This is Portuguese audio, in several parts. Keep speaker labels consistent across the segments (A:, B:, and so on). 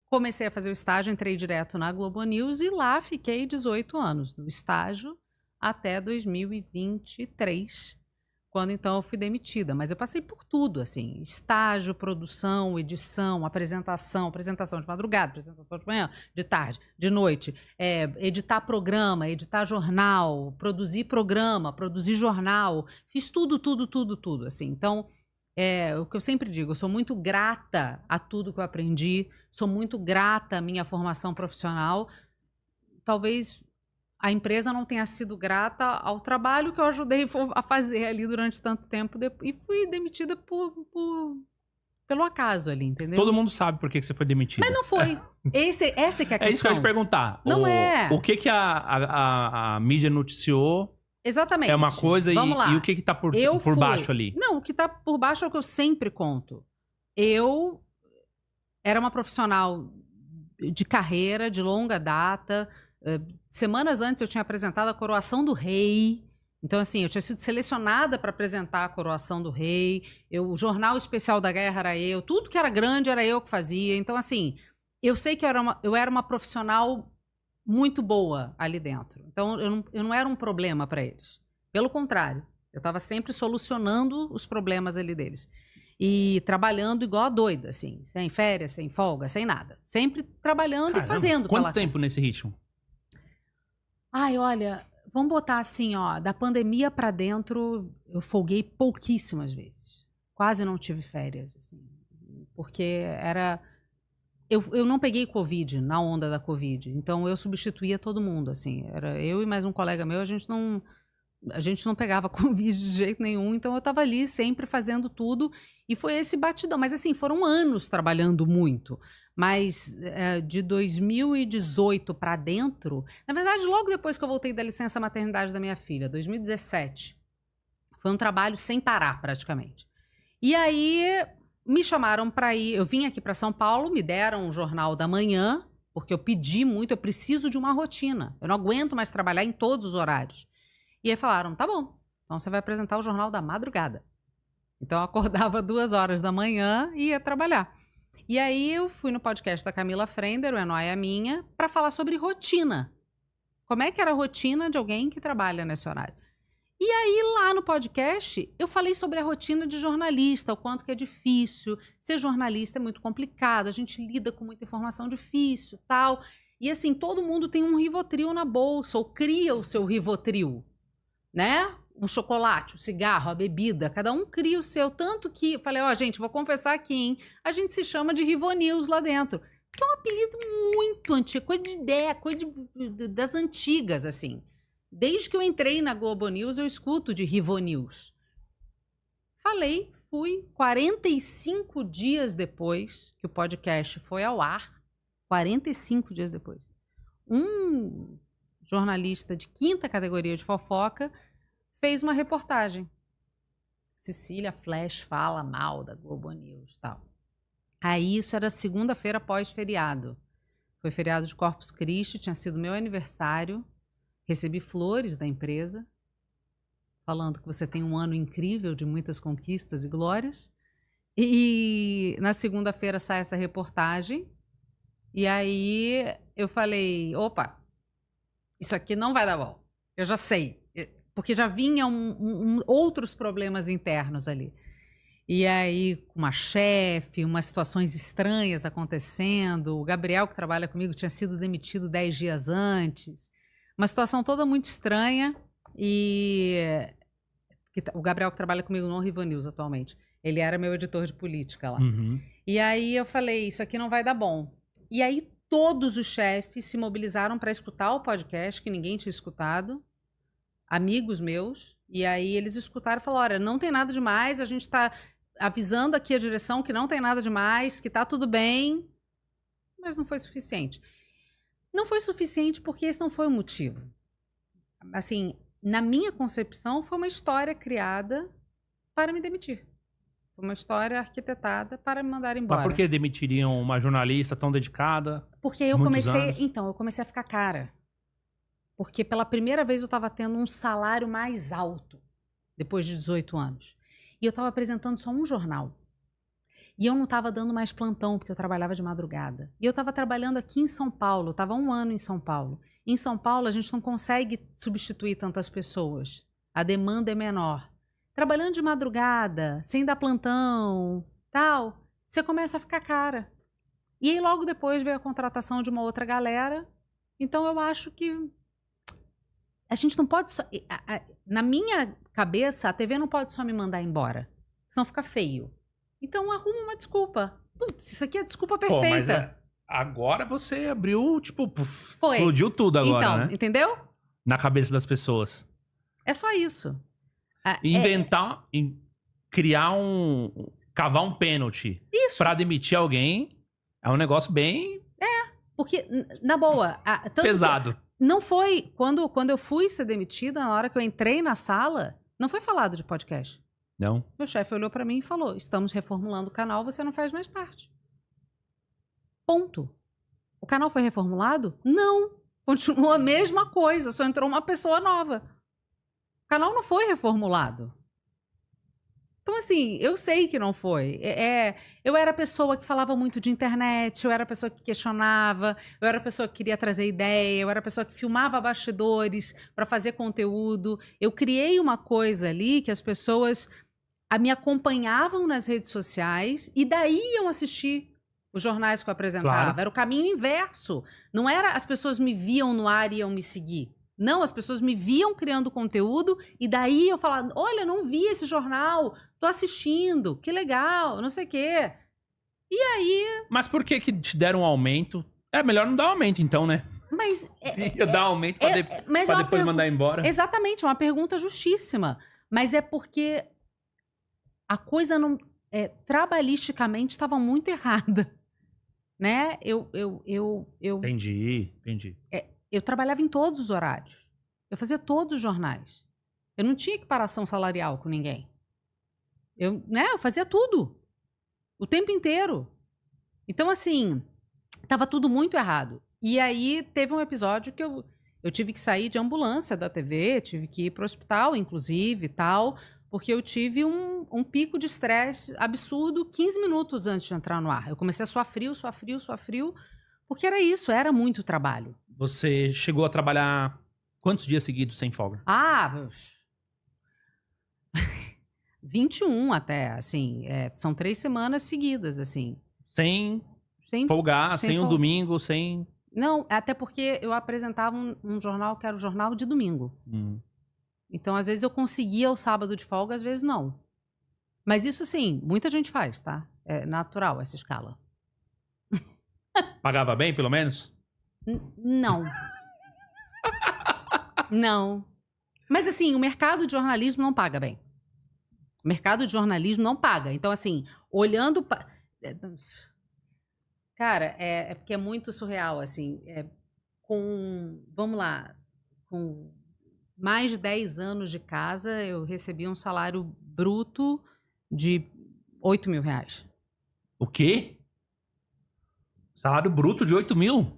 A: comecei a fazer o estágio, entrei direto na Globo News e lá fiquei 18 anos, do estágio até 2023, quando então eu fui demitida. Mas eu passei por tudo, assim, estágio, produção, edição, apresentação de madrugada, apresentação de manhã, de tarde, de noite, editar programa, editar jornal, produzir programa, produzir jornal, fiz tudo, assim. Então, o que eu sempre digo, eu sou muito grata a tudo que eu aprendi, sou muito grata à minha formação profissional. Talvez a empresa não tenha sido grata ao trabalho que eu ajudei a fazer ali durante tanto tempo e fui demitida pelo acaso ali, entendeu?
B: Todo mundo sabe por que você foi demitida.
A: Mas não foi. Essa que é a questão.
B: É isso que eu ia te perguntar.
A: Não é.
B: O que a mídia noticiou
A: Exatamente.
B: é uma coisa e o que tá por baixo ali?
A: Não, o que tá por baixo é o que eu sempre conto. Eu era uma profissional de carreira, de longa data. Semanas antes eu tinha apresentado a coroação do rei. Então, assim, eu tinha sido selecionada para apresentar a coroação do rei. O jornal especial da guerra era eu. Tudo que era grande era eu que fazia. Então, assim, eu sei que eu era uma profissional muito boa ali dentro. Então, eu não era um problema para eles. Pelo contrário, eu estava sempre solucionando os problemas ali deles. E trabalhando igual a doida, assim, sem férias, sem folga, sem nada. Sempre trabalhando. Caramba, e fazendo.
B: Quanto tempo nesse ritmo?
A: Ai, olha, vamos botar assim, ó, da pandemia pra dentro, eu folguei pouquíssimas vezes. Quase não tive férias, assim, porque era... Eu não peguei Covid, na onda da Covid, então eu substituía todo mundo, assim, era eu e mais um colega meu, a gente não pegava Covid de jeito nenhum, então eu tava ali sempre fazendo tudo, e foi esse batidão, mas assim, foram anos trabalhando muito. Mas de 2018 para dentro, na verdade, logo depois que eu voltei da licença maternidade da minha filha, 2017, foi um trabalho sem parar praticamente. E aí me chamaram para ir, eu vim aqui para São Paulo, me deram um jornal da manhã, porque eu pedi muito, eu preciso de uma rotina, eu não aguento mais trabalhar em todos os horários. E aí falaram, tá bom, então você vai apresentar o jornal da madrugada. Então eu acordava 2 horas da manhã e ia trabalhar. E aí eu fui no podcast da Camila Frender, o É Nóia Minha, para falar sobre rotina. Como é que era a rotina de alguém que trabalha nesse horário? E aí lá no podcast eu falei sobre a rotina de jornalista, o quanto que é difícil. Ser jornalista é muito complicado, a gente lida com muita informação difícil, tal. E assim, todo mundo tem um Rivotril na bolsa, ou cria o seu Rivotril, né? Um chocolate, um cigarro, a bebida, cada um cria o seu. Tanto que, falei, ó, gente, vou confessar aqui, hein? A gente se chama de Rivonews lá dentro. Que é um apelido muito antigo, coisa de ideia, das antigas, assim. Desde que eu entrei na Globo News, eu escuto de Rivonews. Falei, fui. 45 dias depois que o podcast foi ao ar, 45 dias depois, um jornalista de 5ª categoria de fofoca fez uma reportagem. Cecília Flash fala mal da Globo News e tal. Aí isso era segunda-feira pós-feriado. Foi feriado de Corpus Christi, tinha sido meu aniversário. Recebi flores da empresa, falando que você tem um ano incrível de muitas conquistas e glórias. E na segunda-feira sai essa reportagem. E aí eu falei, opa, isso aqui não vai dar bom. Eu já sei. Porque já vinham outros problemas internos ali. E aí, uma chefe, umas situações estranhas acontecendo. O Gabriel, que trabalha comigo, tinha sido demitido 10 dias antes. Uma situação toda muito estranha. E o Gabriel, que trabalha comigo no Rivonews atualmente, ele era meu editor de política lá.
B: Uhum.
A: E aí eu falei, isso aqui não vai dar bom. E aí todos os chefes se mobilizaram para escutar o podcast, que ninguém tinha escutado. Amigos meus, e aí eles escutaram e falaram, olha, não tem nada demais, a gente está avisando aqui a direção que não tem nada demais, que está tudo bem, mas não foi suficiente. Não foi suficiente porque esse não foi o motivo. Assim, na minha concepção, foi uma história criada para me demitir. Foi uma história arquitetada para me mandar embora.
B: Mas por que demitiriam uma jornalista tão dedicada?
A: Porque eu comecei a ficar cara. Porque pela primeira vez eu estava tendo um salário mais alto, depois de 18 anos. E eu estava apresentando só um jornal. E eu não estava dando mais plantão, porque eu trabalhava de madrugada. E eu estava trabalhando aqui em São Paulo, estava 1 ano em São Paulo. Em São Paulo, a gente não consegue substituir tantas pessoas. A demanda é menor. Trabalhando de madrugada, sem dar plantão, tal, você começa a ficar cara. E aí, logo depois, veio a contratação de uma outra galera. Então, eu acho que a gente não pode só... Na minha cabeça, a TV não pode só me mandar embora. Senão fica feio. Então, arruma uma desculpa. Putz, isso aqui é a desculpa perfeita.
B: Mas agora você abriu, tipo, explodiu tudo agora,
A: então,
B: né?
A: Entendeu?
B: Na cabeça das pessoas.
A: É só isso.
B: Inventar, criar cavar um pênalti pra demitir alguém é um negócio bem...
A: Porque, na boa...
B: pesado.
A: Não foi... Quando eu fui ser demitida, na hora que eu entrei na sala, não foi falado de podcast.
B: Não?
A: Meu chefe olhou pra mim e falou, estamos reformulando o canal, você não faz mais parte. Ponto. O canal foi reformulado? Não. Continua a mesma coisa, só entrou uma pessoa nova. O canal não foi reformulado. Então, assim, eu sei que não foi. Eu era a pessoa que falava muito de internet, eu era a pessoa que questionava, eu era a pessoa que queria trazer ideia, eu era a pessoa que filmava bastidores para fazer conteúdo. Eu criei uma coisa ali que as pessoas me acompanhavam nas redes sociais e daí iam assistir os jornais que eu apresentava. Claro. Era o caminho inverso. Não era as pessoas me viam no ar e iam me seguir. Não, as pessoas me viam criando conteúdo e daí eu falava, olha, não vi esse jornal, tô assistindo, que legal, não sei o quê. E aí...
B: Mas por que te deram um aumento? É melhor não dar aumento então, né?
A: Mas...
B: Ia dar aumento pra depois mandar embora.
A: Exatamente, é uma pergunta justíssima. Mas é porque a coisa não... trabalhisticamente estava muito errada. Né?
B: Entendi.
A: Eu trabalhava em todos os horários. Eu fazia todos os jornais. Eu não tinha equiparação salarial com ninguém. Eu fazia tudo. O tempo inteiro. Então, assim, estava tudo muito errado. E aí, teve um episódio que eu tive que sair de ambulância da TV, tive que ir para o hospital, inclusive, e tal, porque eu tive um pico de estresse absurdo 15 minutos antes de entrar no ar. Eu comecei a suar frio, porque era isso, era muito trabalho.
B: Você chegou a trabalhar quantos dias seguidos sem folga?
A: 21 até, assim. São 3 semanas seguidas, assim.
B: Sem folgar, sem um domingo, sem...
A: Não, até porque eu apresentava um jornal que era o Jornal de Domingo. Então, às vezes eu conseguia o sábado de folga, às vezes não. Mas isso, sim, muita gente faz, tá? É natural essa escala.
B: Pagava bem, pelo menos?
A: Não. Não. Mas, assim, o mercado de jornalismo não paga bem. O mercado de jornalismo não paga. Então, assim, olhando... Cara, é porque é muito surreal, assim. Vamos lá. Com mais de 10 anos de casa, eu recebia um salário bruto de R$8 mil.
B: O quê? Salário bruto de 8 mil?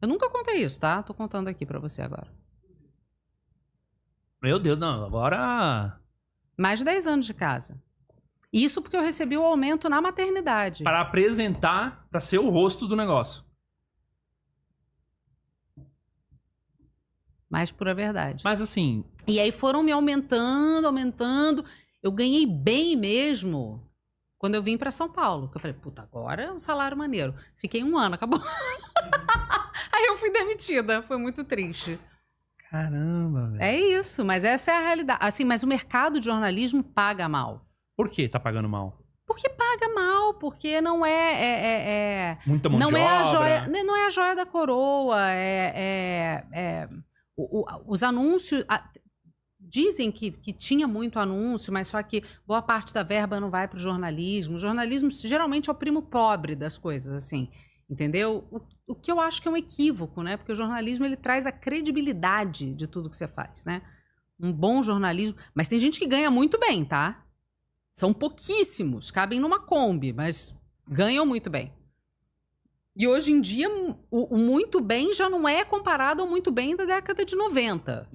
A: Eu nunca contei isso, tá? Tô contando aqui pra você agora.
B: Meu Deus, não. Agora...
A: Mais de 10 anos de casa. Isso porque eu recebi o aumento na maternidade.
B: Para apresentar, para ser o rosto do negócio.
A: Mais pura verdade.
B: Mas assim...
A: E aí foram me aumentando. Eu ganhei bem mesmo quando eu vim pra São Paulo. Que eu falei, puta, agora é um salário maneiro. Fiquei 1 ano, acabou. Aí eu fui demitida. Foi muito triste.
B: Caramba, velho.
A: É isso, mas essa é a realidade. Assim, mas o mercado de jornalismo paga mal.
B: Por que tá pagando mal?
A: Porque paga mal, porque não é...
B: Muita mão de obra.
A: Não é a joia da coroa, os anúncios... Dizem que tinha muito anúncio, mas só que boa parte da verba não vai para o jornalismo. O jornalismo geralmente é o primo pobre das coisas, assim, entendeu? O que eu acho que é um equívoco, né? Porque o jornalismo, ele traz a credibilidade de tudo que você faz, né? Um bom jornalismo... Mas tem gente que ganha muito bem, tá? São pouquíssimos, cabem numa Kombi, mas ganham muito bem. E hoje em dia, o muito bem já não é comparado ao muito bem da década de 90.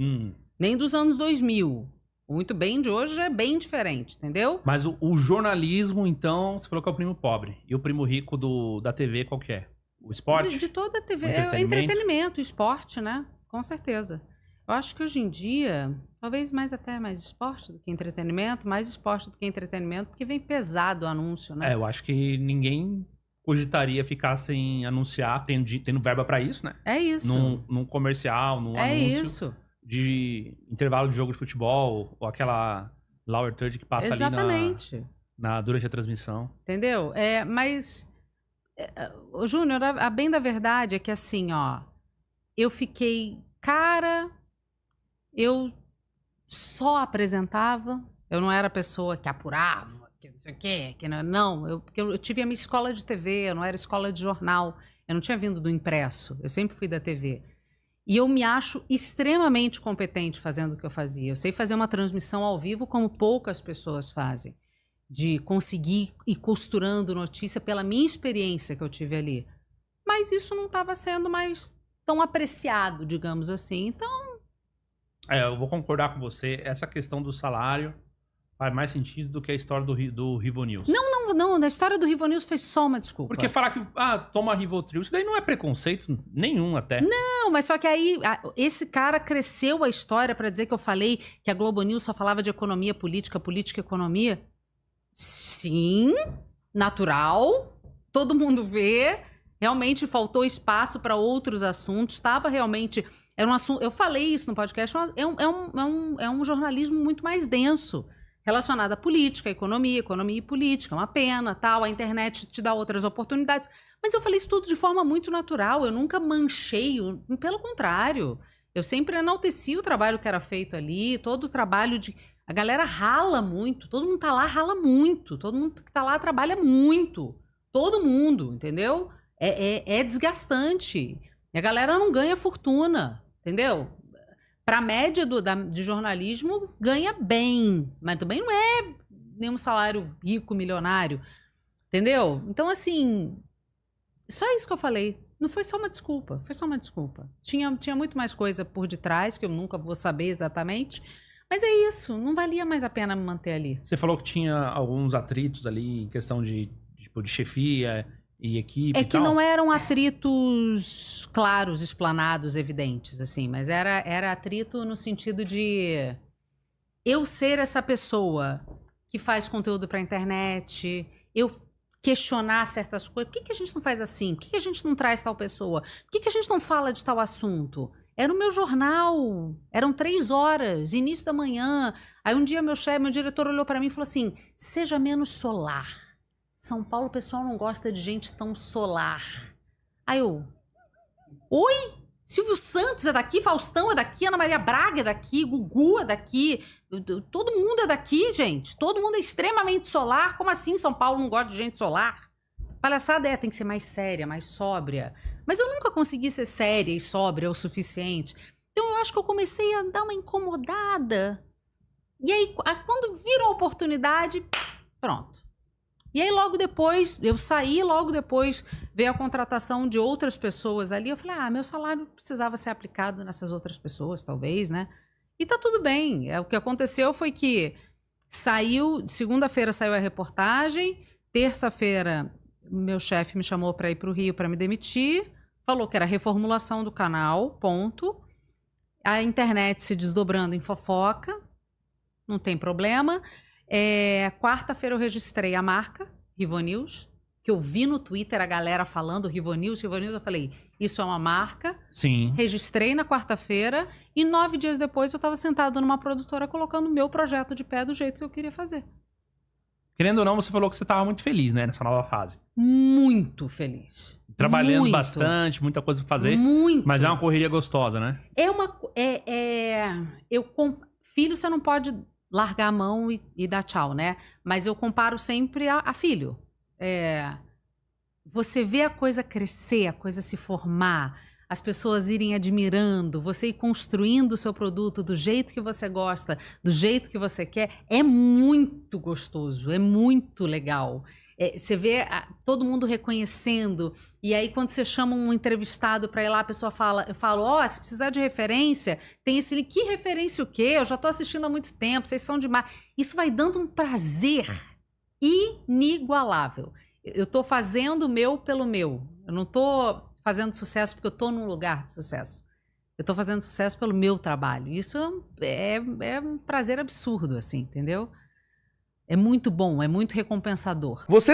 A: Nem dos anos 2000. O Muito Bem de hoje é bem diferente, entendeu?
B: Mas o jornalismo, então, você falou que é o primo pobre. E o primo rico da TV, qual que é? O esporte?
A: De toda a TV.
B: O
A: É entretenimento, esporte, né? Com certeza. Eu acho que hoje em dia, talvez até mais esporte do que entretenimento, mais esporte do que entretenimento, porque vem pesado o anúncio, né?
B: Eu acho que ninguém cogitaria ficar sem anunciar, tendo verba pra isso, né?
A: É isso.
B: Num comercial, num
A: É
B: anúncio
A: isso.
B: de intervalo de jogo de futebol, ou aquela lower third que passa
A: Exatamente.
B: ali durante a transmissão.
A: Entendeu? Mas, Júnior, a bem da verdade é que assim, ó, eu fiquei, eu só apresentava, eu não era a pessoa que apurava, que não sei o quê, que não, porque eu tive a minha escola de TV, eu não era escola de jornal, eu não tinha vindo do impresso, eu sempre fui da TV. E eu me acho extremamente competente fazendo o que eu fazia. Eu sei fazer uma transmissão ao vivo como poucas pessoas fazem. De conseguir ir costurando notícia pela minha experiência que eu tive ali. Mas isso não estava sendo mais tão apreciado, digamos assim. Então...
B: eu vou concordar com você. Essa questão do salário faz mais sentido do que a história do Rivo News.
A: Não, na história do Rivo News foi só uma desculpa.
B: Porque falar que, toma Rivotril, isso daí não é preconceito nenhum até.
A: Não, mas só que aí, esse cara cresceu a história para dizer que eu falei que a Globo News só falava de economia, política, economia. Sim, natural, todo mundo vê. Realmente faltou espaço para outros assuntos. Estava realmente... Era um assunto, eu falei isso no podcast, é um jornalismo muito mais denso. Relacionada à política, economia e política, uma pena, tal, a internet te dá outras oportunidades. Mas eu falei isso tudo de forma muito natural, eu nunca manchei, pelo contrário. Eu sempre enalteci o trabalho que era feito ali, todo o trabalho de... A galera rala muito, todo mundo tá lá, rala muito, todo mundo que tá lá trabalha muito. Todo mundo, entendeu? É desgastante. E a galera não ganha fortuna, entendeu? Para a média de jornalismo, ganha bem, mas também não é nenhum salário rico, milionário, entendeu? Então, assim, só isso que eu falei. Não foi só uma desculpa, foi só uma desculpa. Tinha muito mais coisa por detrás, que eu nunca vou saber exatamente, mas é isso, não valia mais a pena me manter ali.
B: Você falou que tinha alguns atritos ali em questão de chefia e equipe.
A: É que não eram atritos claros, explanados, evidentes, assim, mas era atrito no sentido de eu ser essa pessoa que faz conteúdo pra internet, eu questionar certas coisas. Por que a gente não faz assim? Por que a gente não traz tal pessoa? Por que a gente não fala de tal assunto? Era o meu jornal, eram 3 horas, início da manhã. Aí um dia meu diretor olhou pra mim e falou assim, seja menos solar. São Paulo, o pessoal não gosta de gente tão solar. Aí eu... Oi? Silvio Santos é daqui, Faustão é daqui, Ana Maria Braga é daqui, Gugu é daqui. Todo mundo é daqui, gente. Todo mundo é extremamente solar. Como assim São Paulo não gosta de gente solar? Palhaçada tem que ser mais séria, mais sóbria. Mas eu nunca consegui ser séria e sóbria o suficiente. Então eu acho que eu comecei a dar uma incomodada. E aí, quando virou a oportunidade, pronto. E aí, logo depois, eu saí, logo depois veio a contratação de outras pessoas ali. Eu falei, meu salário precisava ser aplicado nessas outras pessoas, talvez, né? E tá tudo bem. O que aconteceu foi que segunda-feira saiu a reportagem, terça-feira meu chefe me chamou para ir para o Rio para me demitir, falou que era reformulação do canal, ponto. A internet se desdobrando em fofoca, não tem problema. Quarta-feira eu registrei a marca Rivo News, que eu vi no Twitter a galera falando Rivo News, eu falei, isso é uma marca.
B: Sim.
A: Registrei na quarta-feira e 9 dias depois eu estava sentado numa produtora colocando o meu projeto de pé do jeito que eu queria fazer.
B: Querendo ou não, você falou que você estava muito feliz, né, nessa nova fase.
A: Muito feliz.
B: Trabalhando bastante, muita coisa pra fazer.
A: Muito.
B: Mas é uma correria gostosa, né?
A: Filho, você não pode largar a mão e dar tchau, né? Mas eu comparo sempre a filho. Você vê a coisa crescer, a coisa se formar, as pessoas irem admirando, você ir construindo o seu produto do jeito que você gosta, do jeito que você quer, é muito gostoso, é muito legal. Você vê todo mundo reconhecendo, e aí quando você chama um entrevistado para ir lá, a pessoa fala, eu falo, ó, se precisar de referência, tem esse link. Que referência o quê? Eu já tô assistindo há muito tempo, vocês são demais. Isso vai dando um prazer inigualável. Eu tô fazendo o meu pelo meu. Eu não tô fazendo sucesso porque eu tô num lugar de sucesso. Eu tô fazendo sucesso pelo meu trabalho. Isso é um prazer absurdo, assim, entendeu? É muito bom, é muito recompensador.
C: Você